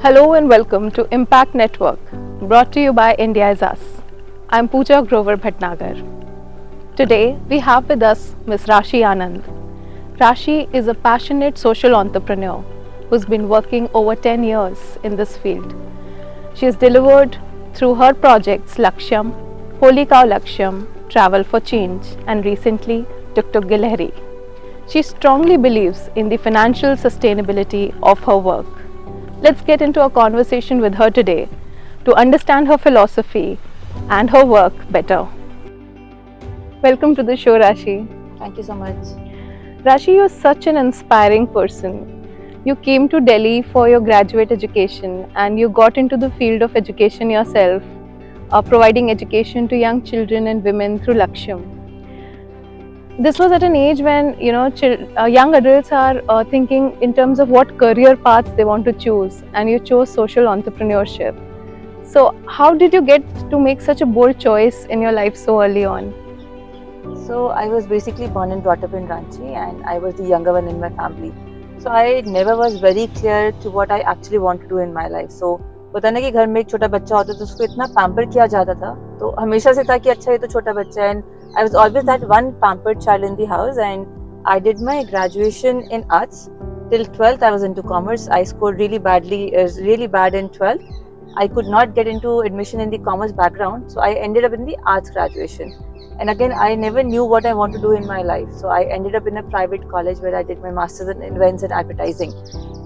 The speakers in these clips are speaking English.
Hello and welcome to Impact Network, brought to you by India is Us. I'm Pooja Grover Bhatnagar. Today we have with us Ms. Rashi Anand. Rashi is a passionate social entrepreneur who's been working over 10 years in this field. She has delivered through her projects Lakshyam, Holy Cow Lakshyam, Travel for Change, and recently Tuk Tuk Gilhari. She strongly believes in the financial sustainability of her work. Let's get into a conversation with her today to understand her philosophy and her work better. Welcome to the show, Rashi. Thank you so much. Rashi, you're such an inspiring person. You came to Delhi for your graduate education and you got into the field of education yourself, providing education to young children and women through Lakshyam. This was at an age when young adults are thinking in terms of what career paths they want to choose, and you chose social entrepreneurship. So how did you get to make such a bold choice in your life so early on? So I was basically born and brought up in Ranchi, and I was the younger one in my family. So I never was very clear to what I actually want to do in my life. So होता ना कि घर में एक छोटा बच्चा होता तो उसको इतना पैम्पर किया जाता था, तो हमेशा से था कि अच्छा ये तो छोटा बच्चा है. And I was always that one pampered child in the house, and I did my graduation in arts. Till 12th I was into commerce. I scored really bad in 12th. I could not get into admission in the commerce background, so I ended up in the arts graduation. And again, I never knew what I want to do in my life, so I ended up in a private college where I did my masters in events and advertising.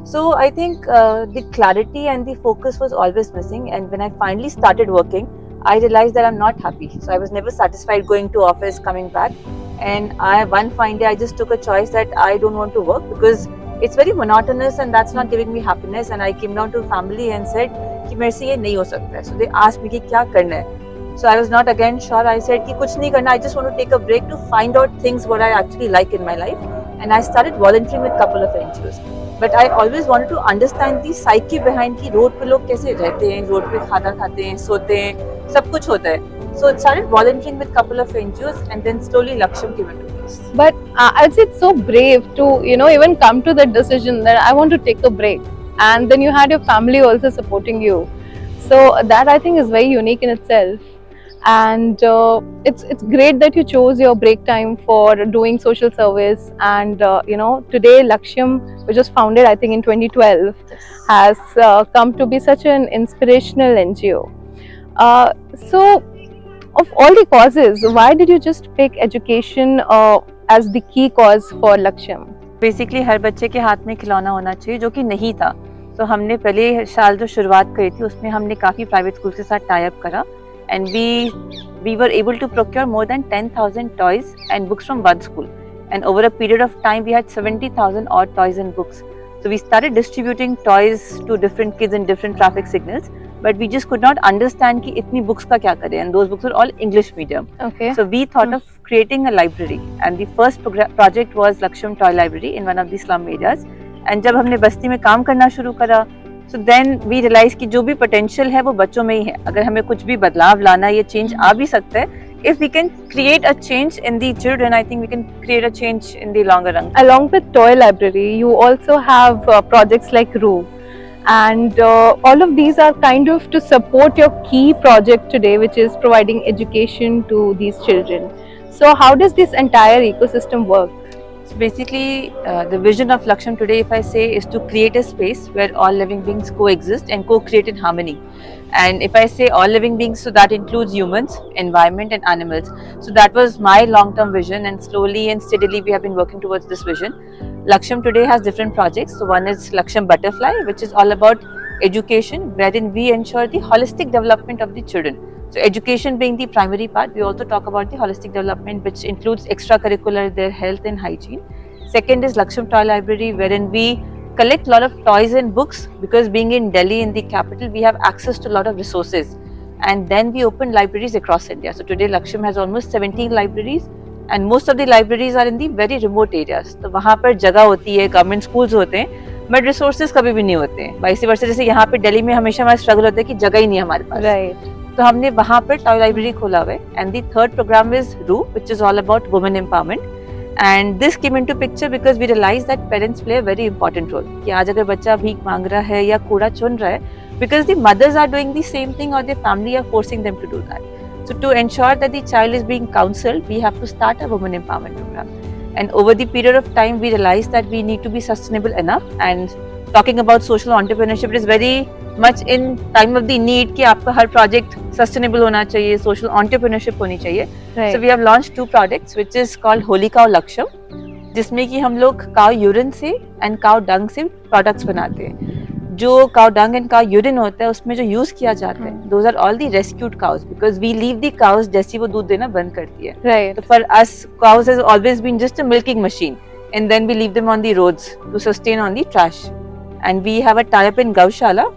So I think the clarity and the focus was always missing, and when I finally started working, I realized that I'm not happy. So I was never satisfied going to office, coming back, and one fine day I just took a choice that I don't want to work because it's very monotonous and that's not giving me happiness. And I came down to family and said कि मेरे से ये नहीं हो सकता है. So they asked me कि क्या करना है. So I was not again sure. I said कि कुछ नहीं करना. I just want to take a break to find out things what I actually like in my life. And I started volunteering with a couple of NGOs. But I always wanted to understand the psyche behind कि road पे लोग कैसे रहते हैं, road पे खाना खाते हैं, सोते हैं, सब कुछ होता है. So I started volunteering with a couple of NGOs, and then slowly Lakshyam came into place. But I'd say it's so brave to even come to that decision that I want to take a break, and then you had your family also supporting you. So that I think is very unique in itself. And it's great that you chose your break time for doing social service. And today Lakshyam, which was founded I think in 2012, has come to be such an inspirational NGO. So of all the causes, why did you just pick education as the key cause for Lakshyam? Basically हर बच्चे के हाथ में खिलौना होना चाहिए, जो कि नहीं था. तो हमने पहले साल जो शुरुआत करी थी उसमें हमने काफ़ी प्राइवेट स्कूल के साथ टाई अप करा, and we were able to procure more than 10,000 toys and books from one school, and over a period of time we had 70,000 odd toys and books. So we started distributing toys to different kids in different traffic signals, but we just could not understand कि इतनी books का क्या करें, and those books were all English medium. Okay. So we thought of creating a library, and the first project was Lakshyam Toy Library in one of the slum areas. And जब हमने बस्ती में काम करना शुरू करा, so then we realized कि जो भी potential है वो बच्चों में ही है. अगर हमें कुछ भी बदलाव लाना है, ये change आ भी सकता है. If we can create a change in the children, I think we can create a change in the longer run. Along with Toy Library, you also have projects like RU. And all of these are kind of to support your key project today, which is providing education to these children. So how does this entire ecosystem work? So basically, the vision of Lakshyam today, if I say, is to create a space where all living beings coexist and co-create in harmony. And if I say all living beings, so that includes humans, environment and animals. So that was my long-term vision, and slowly and steadily we have been working towards this vision. Lakshyam today has different projects. So one is Lakshyam Butterfly, which is all about education, wherein we ensure the holistic development of the children. So education being the primary part, we also talk about the holistic development, which includes extracurricular, their health and hygiene. Second is Lakshyam Toy Library, wherein we collect a lot of toys and books, because being in Delhi, in the capital, we have access to a lot of resources. And then we open libraries across India. So today Lakshyam has almost 17 libraries, and most of the libraries are in the very remote areas. तो वहाँ पर जगह होती है, government schools होते हैं, but resources कभी भी नहीं होते हैं. वाइस वर्सा, जैसे यहाँ पे दिल्ली में हमेशा हमारा स्ट्रगल होता है कि जगह ही नहीं है हमारे पास. Right. तो हमने वहाँ पर टॉय लाइब्रेरी खोला हुआ है. And the third programme is रू, which is all about women empowerment. And this came into picture because we realized that parents play a very important role. कि आज अगर बच्चा भीख मांग रहा है या कूड़ा चुन रहा है, because the mothers are doing the same thing or their family are forcing them to do that. So to ensure that the child is being counseled, we have to start a women empowerment program. And over the period of time, we realized that we need to be sustainable enough. And talking about social entrepreneurship, it is very much in time of the need कि आपका हर project sustainable होना चाहिए, social entrepreneurship होनी चाहिए. Right. So we have launched 2 products, which is called Holy Cow Laksham, जिसमें कि हम लोग cow urine से and cow dung से products बनाते हैं. जो cow dung and cow urine होता है उसमें जो यूज किया जाता है, those are all the rescued cows because we leave the cows जैसी वो दूध देना बंद करती है. Right. So for us, cows has always been just a milking machine, and then we leave them on the roads to sustain on the trash. And we have a tie-up in Gaushala.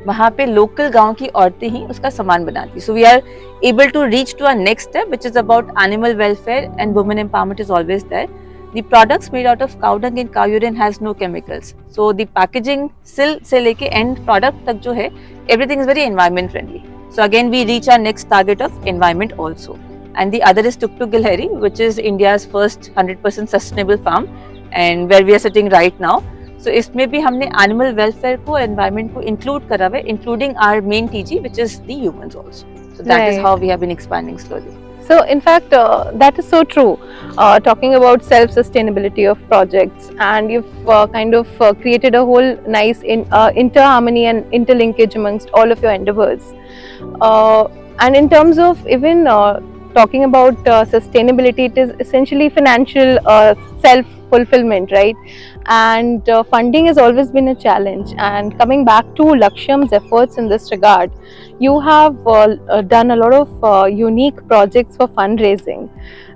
वहाँ पे local गांव की औरतें ही उसका सामान बनाती. So we are able to reach to our next step, which is about animal welfare and women empowerment is always there. The products made out of cow dung and cow urine has no chemicals. So the packaging से लेके end product तक जो है, everything is very environment friendly. So again we reach our next target of environment also. And the other is Tuk Tuk Gilheri, which is India's first 100% sustainable farm, and where we are sitting right now. So इसमें भी हमने animal welfare को और environment को include करा हुआ है, including our main TG, which is the humans also. So that is how we have been expanding slowly. So in fact, that is so true. Talking about self-sustainability of projects, and you've kind of created a whole nice inter-harmony and interlinkage amongst all of your endeavors. And in terms of even talking about sustainability, it is essentially financial self-fulfillment, right? And funding has always been a challenge. And coming back to Lakshyam's efforts in this regard, you have done a lot of unique projects for fundraising.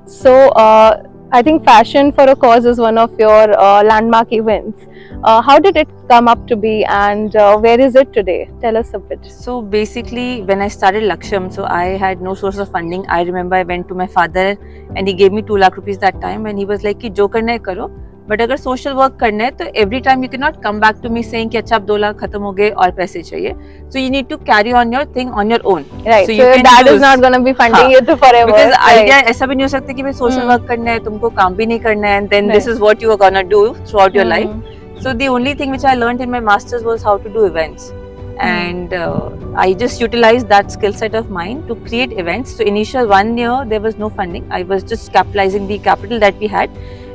So I think Fashion for a Cause is one of your landmark events. How did it come up to be, and where is it today? Tell us a bit. So basically, when I started Lakshyam, so I had no source of funding. I remember I went to my father and he gave me 2 lakh rupees that time, and he was like कि जो करना है करो, but अगर social work करना है तो every time you cannot come back to me saying कि अच्छा अब 2 लाख खत्म हो गए और पैसे चाहिए. So you need to carry on your thing on your own. Right. So your dad is not going to be funding you to forever. Because idea ऐसा भी नहीं हो सकता कि भाई social work करना है, तुमको काम भी नहीं करना है, and then this is what you are gonna do throughout your life. So the only thing which I learned in my masters was how to do events. And I just utilized that skill set of mine to create events. So initial 1 year there was no funding. I was just capitalizing the capital that we had,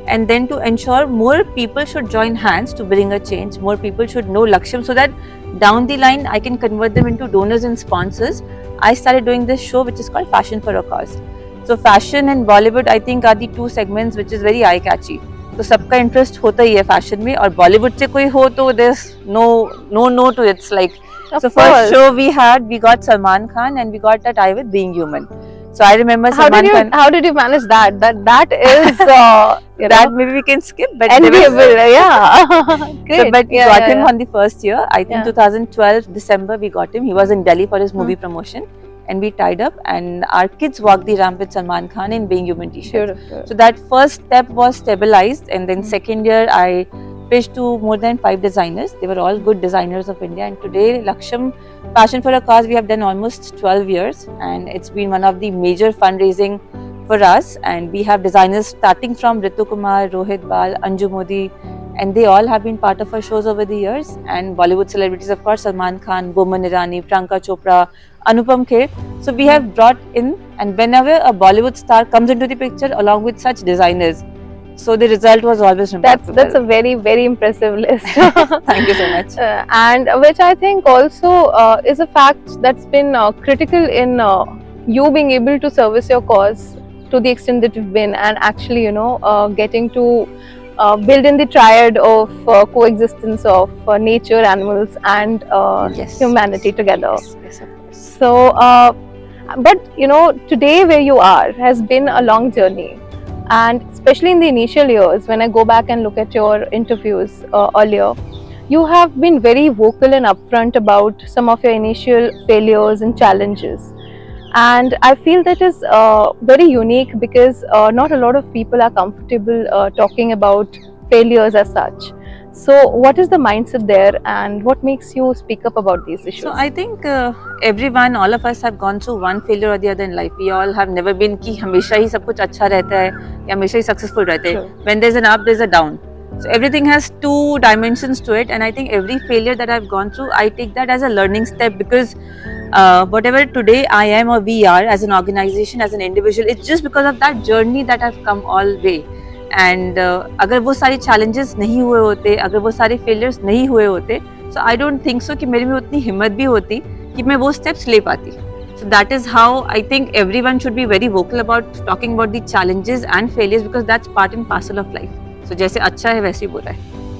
and then to ensure more people should join hands to bring a change, more people should know Lakshyam, so that down the line I can convert them into donors and sponsors. I started doing this show which is called Fashion for a Cause. So fashion and Bollywood I think are the 2 segments which is very eye catchy. तो सबका interest होता ही है fashion में, और बॉलीवुड से कोई हो तो there's no to it. It's like, so first show we had, we got Salman Khan and we got a tie with Being Human. So I remember Salman Khan. How did you manage that? That is that maybe we can skip, but enviable, yeah. Great. So, but we got him on the first year. I think 2012 December we got him. He was in Delhi for his movie promotion. And we tied up, and our kids walked the ramp with Salman Khan in Being Human t-shirts. So that first step was stabilized, and then second year I pitched to more than 5 designers. They were all good designers of India, and today Lakshyam Fashion for a Cause we have done almost 12 years, and it's been one of the major fundraising for us. And we have designers starting from Ritu Kumar, Rohit Bal, Anju Modi, and they all have been part of our shows over the years. And Bollywood celebrities, of course, Salman Khan, Boman Irani, Priyanka Chopra, Anupam Kher. So we have brought in, and whenever a Bollywood star comes into the picture along with such designers, so the result was always remarkable. That's a very, very impressive list. Thank you so much. And which I think also is a fact that's been critical in you being able to service your cause to the extent that you've been, and actually, getting to build in the triad of coexistence of nature, animals, and humanity together. Yes, of course. So, but today where you are has been a long journey, and especially in the initial years, when I go back and look at your interviews earlier, you have been very vocal and upfront about some of your initial failures and challenges. And I feel that is very unique, because not a lot of people are comfortable talking about failures as such. So what is the mindset there, and what makes you speak up about these issues? So I think everyone, all of us have gone through one failure or the other in life. We all have never been कि हमेशा ही सब कुछ अच्छा रहता है या हमेशा ही successful रहते हैं. When there's an up, there's a down. So everything has two dimensions to it, and I think every failure that I've gone through, I take that as a learning step, because whatever today I am or we are as an organization, as an individual, it's just because of that journey that I've come all way. And अगर वो सारी challenges नहीं हुए होते, अगर वो सारे failures नहीं हुए होते, so I don't think so कि मेरे में उतनी हिम्मत भी होती कि मैं वो steps ले पाती. So that is how I think everyone should be very vocal about talking about the challenges and failures, because that's part and parcel of life. So जैसे अच्छा है वैसे ही बुरा है.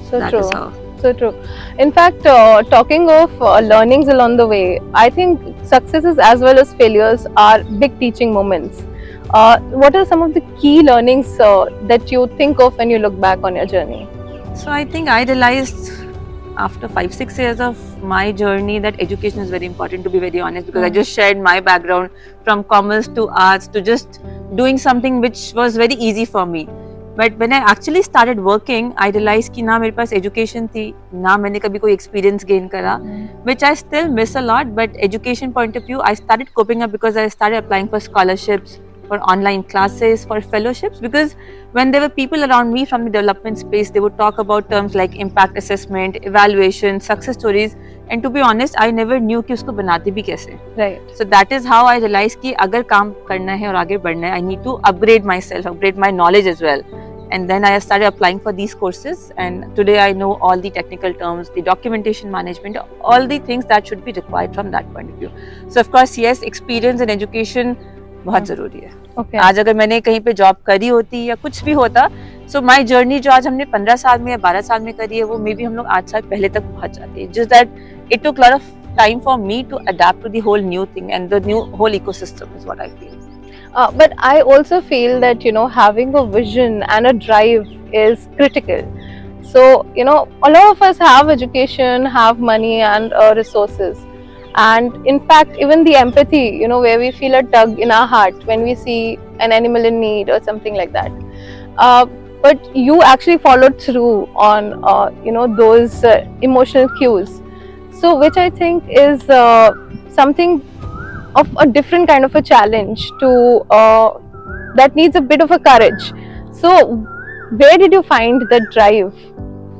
So that true. is how. So true. In fact, talking of learnings along the way, I think successes as well as failures are big teaching moments. What are some of the key learnings that you think of when you look back on your journey? So I think I realized after 5-6 years of my journey that education is very important, to be very honest, because I just shared my background from commerce to arts to just doing something which was very easy for me. But when I actually started working, I realized कि ना मेरे पास education थी, ना मैंने कभी कोई experience gain करा, which I still miss a lot. But education point of view, I started coping up because I started applying for scholarships, for online classes, for fellowships, because when there were people around me from the development space, they would talk about terms like impact assessment, evaluation, success stories, and to be honest, I never knew कि उसको बनाते भी कैसे. Right. So that is how I realized कि अगर काम करना है और आगे बढ़ना है, I need to upgrade myself, upgrade my knowledge as well. And then I started applying for these courses, and today I know all the technical terms, the documentation management, all the things that should be required from that point of view. So of course, yes, experience and education बहुत जरूरी है. Okay. आज अगर मैंने कहीं पे job करी होती या कुछ भी होता, so my journey जो आज हमने 15 साल में या 12 साल में करी है, वो मे बी हम लोग 8 साल पहले तक पहुंच जाते हैं. Just that it took a lot of time for me to adapt to the whole new thing, and the new whole ecosystem is what I feel. But I also feel that, having a vision and a drive is critical. So, a lot of us have education, have money and resources. And in fact, even the empathy, where we feel a tug in our heart when we see an animal in need or something like that. But you actually followed through on, those emotional cues. So, which I think is something of a different kind of a challenge to that needs a bit of a courage. So where did you find that drive?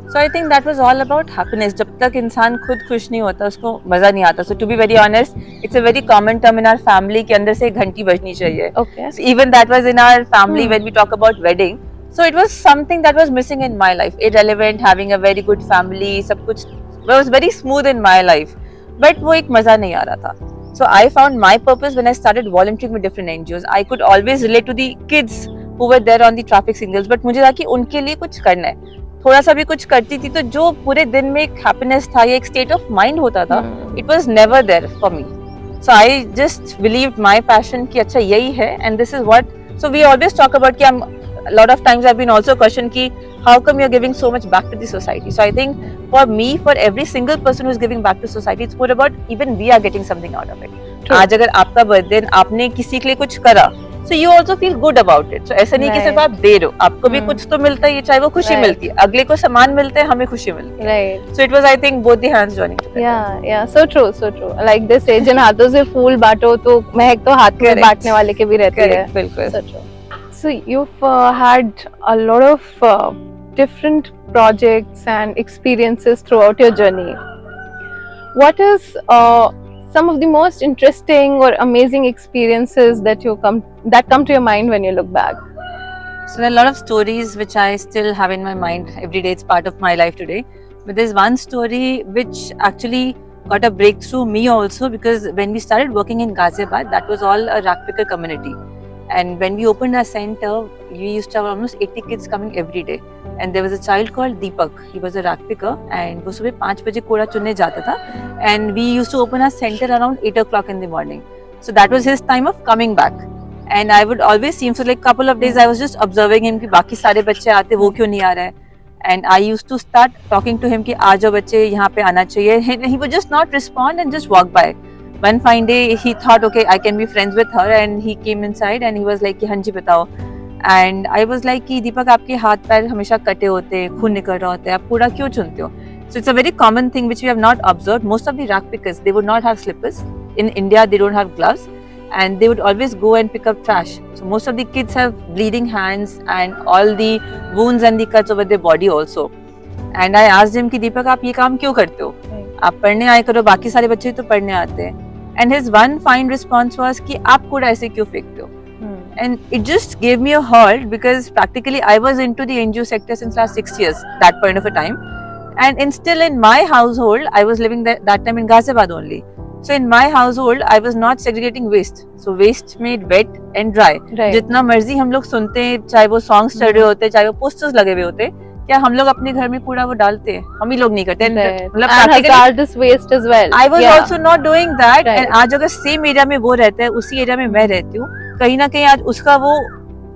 So I think that was all about happiness. जब तक इंसान खुद खुश नहीं होता, उसको मजा नहीं आता. So to be very honest, it's a very common term in our family कि अंदर से एक घंटी बजनी चाहिए. Okay. So even that was in our family when we talk about wedding. So it was something that was missing in my life. Irrelevant, having a very good family, सब कुछ was very smooth in my life. But वो एक मजा नहीं आ रहा था. So I found my purpose when I started volunteering with different NGOs. I could always relate to the kids who were there on the traffic signals. But मुझे था कि उनके लिए कुछ करना है. थोड़ा सा भी कुछ करती थी तो जो पूरे दिन में एक हैप्पीनेस था या एक स्टेट ऑफ माइंड होता था, it was never there for me. So I just believed my passion कि अच्छा यही है and this is what. So we always talk about कि a lot of times I've been also questioned ki how come you're giving so much back to the society. So I think for me, for every single person who's giving back to society, it's more about even we are getting something out of it. आज अगर आपका birthday आपने किसी के लिए कुछ करा, so you also feel good about it. So ऐसा नहीं कि सिर्फ आप दे रहे हो, आपको भी कुछ तो मिलता है, चाहे वो खुशी मिलती है, अगले को सामान मिलते हैं, हमें खुशी मिलती है. Right. So it was, I think, both the hands joining together. Yeah, so true, so true. Like they say, जिन हाथों से फूल बांटो तो महक तो हाथ में बांटने वाले के भी रहती है. बिल्कुल. So true. So you've had a lot of different projects and experiences throughout your journey. What is some of the most interesting or amazing experiences that come to your mind when you look back? So there are a lot of stories which I still have in my mind every day. It's part of my life today. But there's one story which actually got a breakthrough me also, because when we started working in Ghaziabad, that was all a rag picker community. And when we opened our center, we used to have almost 80 kids coming every day. And there was a child called Deepak. He was a rag picker, and वो सुबह 5 बजे कूड़ा चुनने जाता था. And we used to open our center around 8 o'clock in the morning. So that was his time of coming back. And I would always see him. So like couple of days I was just observing him कि बाकी सारे बच्चे आते, वो क्यों नहीं आ रहा है. And I used to start talking to him कि आ जाओ बच्चे, यहाँ पे आना चाहिए. And he would just not respond and just walk by. One fine day he thought, okay, I can be friends with her, and he came inside and he was like, हाँ जी बताओ. And I was like कि दीपक आपके हाथ पैर हमेशा कटे होते हैं, खून निकल रहा होता है, आप कूड़ा क्यों चुनते हो? So it's a very common thing which we have not observed. Most of the rag pickers, they would not have slippers. In India, they don't have gloves, and they would always go and pick up trash. So most of the kids have bleeding hands and all the wounds and the cuts over their body also. And I asked him कि दीपक आप ये काम क्यों करते हो? आप पढ़ने आए करो, बाकी सारे बच्चे तो पढ़ने आते हैं. And his one fine response was कि आप कूड़ा ऐसे क्यों फेंकते हो? And it just gave me a halt because practically I was into the NGO sector since last 6 years, that point of a time. And still in my household, I was living that time in Ghaziabad only. So in my household, I was not segregating waste. So waste made wet and dry. जितना मर्जी हम लोग सुनते हैं, चाहे वो songs चल रहे होते, चाहे वो posters लगे हुए होते, क्या हम लोग अपने घर में कूड़ा वो डालते हैं? हम ही लोग नहीं करते. मतलब hazardous waste as well. I was also not doing that. And आज अगर same area में वो रहता है, उसी area में मैं रहती हूँ, कहीं ना कहीं आज उसका वो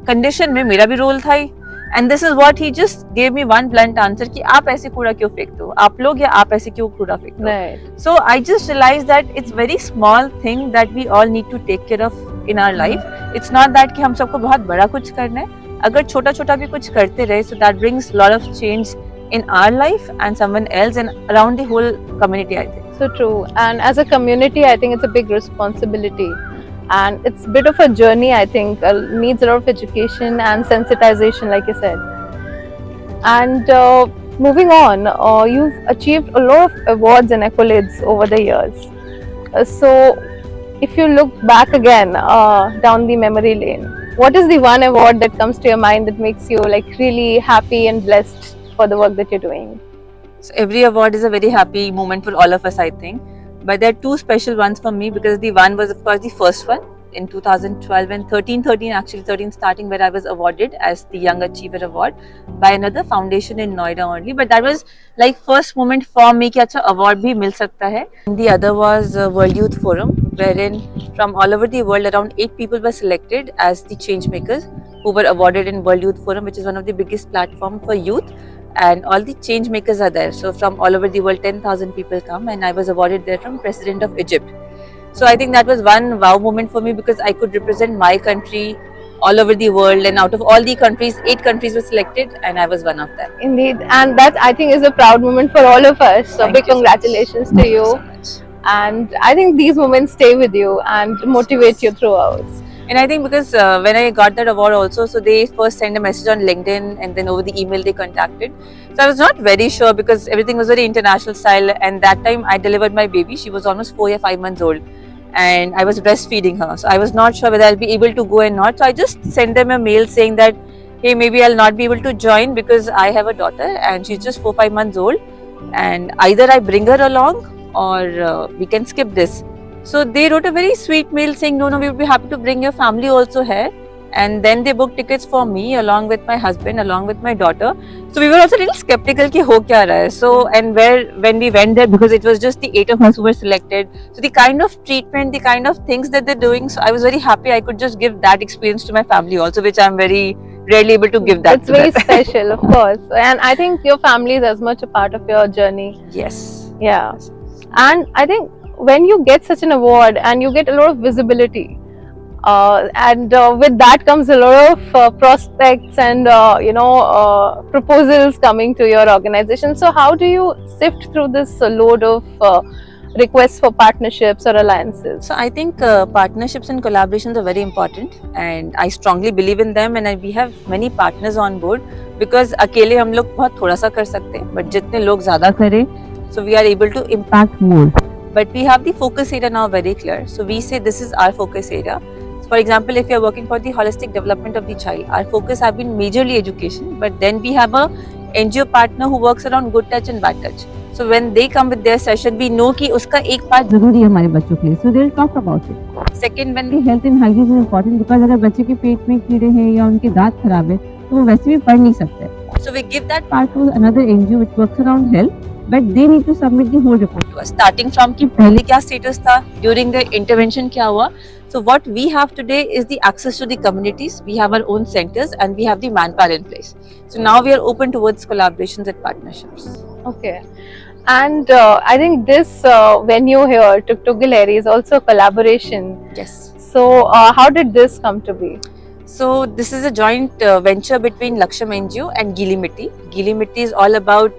कंडीशन में मेरा भी रोल था ही. And this is what he just gave me one blunt answer कि आप ऐसे कूड़ा क्यों फेंकते हो? आप लोग या आप ऐसे क्यों कूड़ा फेंकते हो? So I just realized that it's very small thing that we all need to take care of in our life. It's not that कि हम सबको बहुत बड़ा कुछ करना है. अगर छोटा छोटा भी कुछ करते रहे, so that brings lot of change in our life and someone else and around the whole community, I think. So true. And as a community, I think it's a big responsibility. And it's a bit of a journey, I think, needs a lot of education and sensitization, like you said. And moving on, you've achieved a lot of awards and accolades over the years. So if you look back again down the memory lane, what is the one award that comes to your mind that makes you like really happy and blessed for the work that you're doing? So every award is a very happy moment for all of us, I think. But there are two special ones for me because the one was of course the first one in 2012 and 13 starting, where I was awarded as the Young Achiever Award by another foundation in Noida only. But that was like first moment for me कि अच्छा award भी मिल सकता है. The other was World Youth Forum, wherein from all over the world around 8 people were selected as the change makers who were awarded in World Youth Forum, which is one of the biggest platform for youth. And all the change makers are there. So from all over the world, 10,000 people come, and I was awarded there from President of Egypt. So I think that was one wow moment for me because I could represent my country all over the world, and out of all the countries, 8 countries were selected, and I was one of them. Indeed, and that I think is a proud moment for all of us. So big congratulations to you. Thank you so much. And I think these moments stay with you and motivate you throughout. And I think because when I got that award also, so they first sent a message on LinkedIn and then over the email they contacted. So I was not very sure because everything was very international style, and that time I delivered my baby. She was almost 4 or 5 months old and I was breastfeeding her. So I was not sure whether I'll be able to go or not. So I just sent them a mail saying that, hey, maybe I'll not be able to join because I have a daughter and she's just 4 or 5 months old, and either I bring her along or we can skip this. So they wrote a very sweet mail saying, no, we would be happy to bring your family also here. And then they booked tickets for me along with my husband, along with my daughter. So we were also a little skeptical ki ho kya raha hai. So, and when we went there, because it was just the 8 of us who were selected, so the kind of treatment, the kind of things that they're doing, so I was very happy I could just give that experience to my family also, which I'm very rarely able to give that. It's very special, of course. And I think your family is as much a part of your journey. Yes. Yeah. And I think when you get such an award and you get a lot of visibility, and with that comes a lot of prospects and proposals coming to your organization. So how do you sift through this load of requests for partnerships or alliances? So I think partnerships and collaborations are very important, and I strongly believe in them, and we have many partners on board because अकेले हम लोग बहुत थोड़ा सा कर सकते हैं, but जितने लोग ज़्यादा करें, so we are able to impact more. But we have the focus area now very clear. So we say this is our focus area. So for example, if you are working for the holistic development of the child, our focus have been majorly education, but then we have a NGO partner who works around good touch and bad touch. So when they come with their session, we know कि उसका एक part जरूरी है हमारे बच्चों के लिए. So they'll talk about it. Second, when the health and hygiene is important because अगर बच्चे के पेट में कीड़े हैं या उनके दांत खराब है, तो वो वैसे भी पढ़ नहीं सकते. So we give that part to another NGO which works around health. But they need to submit the whole report to us, starting from कि पहले क्या status था, during the intervention क्या हुआ. So what we have today is the access to the communities. We have our own centers and we have the manpower in place. So now we are open towards collaborations and partnerships. Okay. And I think this venue here, Tuk Tuk Gallery, is also a collaboration. Yes. So how did this come to be? So this is a joint venture between Lakshyam NGO and Gili Mitti. Gili Mitti is all about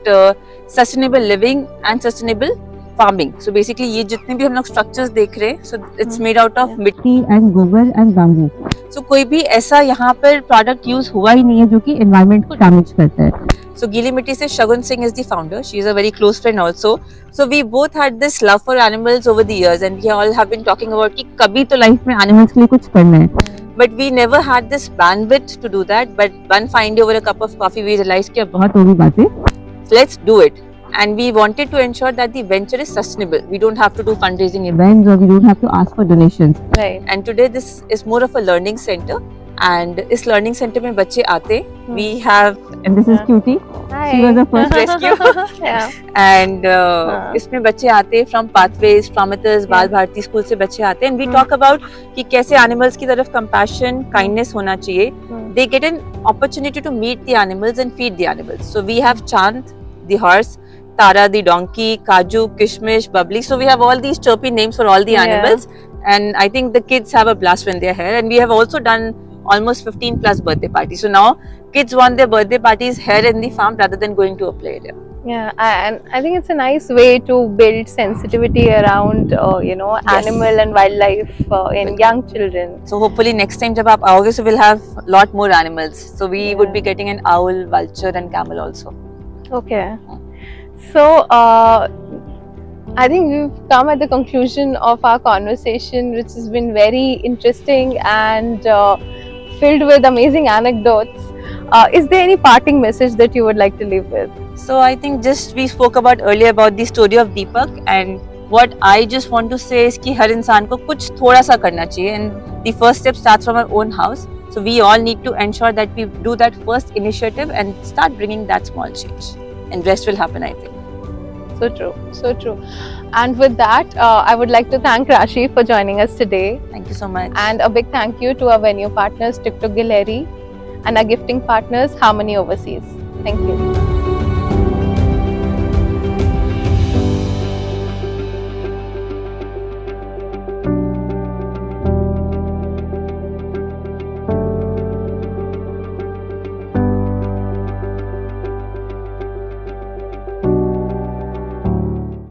sustainable living and sustainable farming. So basically ये जितने भी हम लोग structures देख रहे हैं, so it's made out of मिट्टी and गोबर and bamboo. So कोई भी ऐसा यहाँ पर product use हुआ ही नहीं है जो कि environment को damage करता है. So Gili Mitti se Shagun Singh is the founder. She is a very close friend also. So we both had this love for animals over the years, and we all have been talking about कि कभी तो life में animals के लिए कुछ करना है. But we never had this bandwidth to do that. But one fine day over a cup of coffee, we realized कि अब बहुत होगी बातें. So let's do it. And we wanted to ensure that the venture is sustainable. We don't have to do fundraising events, or we don't have to ask for donations. Right. And today this is more of a learning center. And इस learning center में बच्चे आते. We have, and this is Cutie. Hi. She was the first rescue. Yeah. And इसमें बच्चे आते from pathways, traumaters, बाल Bharti school से बच्चे आते and we talk about कि कैसे animals की तरफ compassion, kindness होना चाहिए. They get an opportunity to meet the animals and feed the animals. So we have Chand, the horse, Tara, the donkey, Kaju, Kishmish, Bubbly. So we have all these chirpy names for all the animals. And I think the kids have a blast when they're here. And we have also done almost 15 plus birthday parties. So now kids want their birthday parties here in the farm rather than going to a play area. Yeah, and I think it's a nice way to build sensitivity around, Yes. animal and wildlife in young children. So hopefully next time jab aap aaoge, so we'll have a lot more animals. So we would be getting an owl, vulture and camel also. Okay. So, I think we've come at the conclusion of our conversation, which has been very interesting and filled with amazing anecdotes. Is there any parting message that you would like to leave with? So I think just we spoke about earlier about the story of Deepak, and what I just want to say is कि हर इंसान को कुछ थोड़ा सा करना चाहिए, and the first step starts from our own house. So we all need to ensure that we do that first initiative and start bringing that small change, and rest will happen, I think. So true, so true. And with that, I would like to thank Rashi for joining us today. Thank you so much. And a big thank you to our venue partners, TikTok Gallery, and our gifting partners, Harmony Overseas. Thank you.